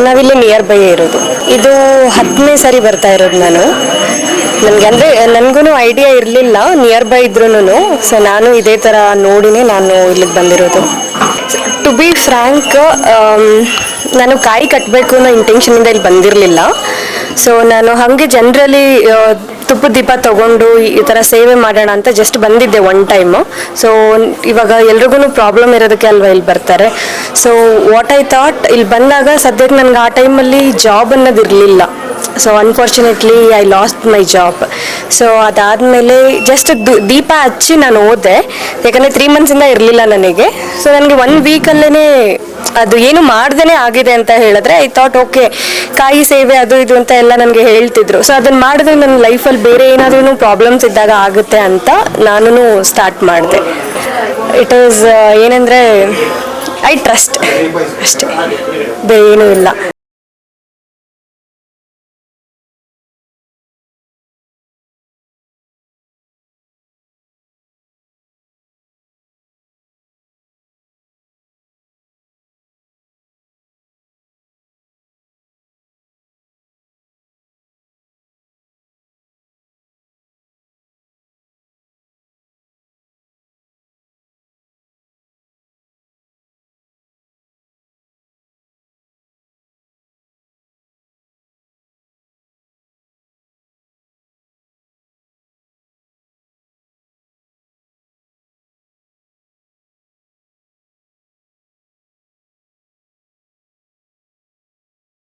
ನಾವಿಲ್ಲಿ near by ಇರೋದು. ಇದು 10ನೇ ಸರಿ ಬರ್ತಾ ಇರೋದು ನಾನು. ನನಗೆ ಅಂದರೆ ನನಗೂ ಐಡಿಯಾ ಇರಲಿಲ್ಲ ನಿಯರ್ ಬೈ ಇದ್ರೂ. ಸೊ ನಾನು ಇದೇ ಥರ ನೋಡಿನೇ ನಾನು ಇಲ್ಲಿಗೆ ಬಂದಿರೋದು. ಟು ಬಿ ಫ್ರ್ಯಾಂಕ್, ನಾನು ಕಾಯಿ ಕಟ್ಟಬೇಕು ಅನ್ನೋ ಇಂಟೆನ್ಷನಿಂದ ಇಲ್ಲಿ ಬಂದಿರಲಿಲ್ಲ. ಸೊ ನಾನು ಹಾಗೆ ಜನರಲಿ ತುಪ್ಪದ ದೀಪ ತೊಗೊಂಡು ಈ ಥರ ಸೇವೆ ಮಾಡೋಣ ಅಂತ ಜಸ್ಟ್ ಬಂದಿದ್ದೆ ಒನ್ ಟೈಮು. ಸೊ ಇವಾಗ ಎಲ್ರಿಗೂ ಪ್ರಾಬ್ಲಮ್ ಇರೋದಕ್ಕೆ ಅಲ್ವಾ ಇಲ್ಲಿ ಬರ್ತಾರೆ. ಸೊ ವಾಟ್ ಐ ಥಾಟ್, ಇಲ್ಲಿ ಬಂದಾಗ ಸದ್ಯಕ್ಕೆ ನನಗೆ ಆ ಟೈಮಲ್ಲಿ ಜಾಬ್ ಅನ್ನೋದು ಇರಲಿಲ್ಲ. So unfortunately I lost my job. So ಅದಾದಮೇಲೆ ಜಸ್ಟ್ ದೀಪ ಹಚ್ಚಿ ನಾನು ಹೋದೆ, ಯಾಕಂದರೆ 3 ಮಂತ್ಸಿಂದ ಇರಲಿಲ್ಲ ನನಗೆ. ಸೊ ನನಗೆ 1 ವೀಕಲ್ಲೇ ಅದು ಏನು ಮಾಡ್ದೇ ಆಗಿದೆ ಅಂತ ಹೇಳಿದ್ರೆ ಐ ಥಾಟ್ ಓಕೆ, ಕಾಯಿ ಸೇವೆ ಅದು ಇದು ಅಂತ ಎಲ್ಲ ನನಗೆ ಹೇಳ್ತಿದ್ರು. ಸೊ ಅದನ್ನು ಮಾಡಿದ್ರೆ ನನ್ನ ಲೈಫಲ್ಲಿ ಬೇರೆ ಏನಾದ್ರೂ ಪ್ರಾಬ್ಲಮ್ಸ್ ಇದ್ದಾಗ ಆಗುತ್ತೆ ಅಂತ ನಾನು ಸ್ಟಾರ್ಟ್ ಮಾಡಿದೆ. ಇಟ್ ಈಸ್ ಏನಂದರೆ ಐ ಟ್ರಸ್ಟ್ ಅಷ್ಟೇ, ಬೇರೆ ಏನೂ ಇಲ್ಲ.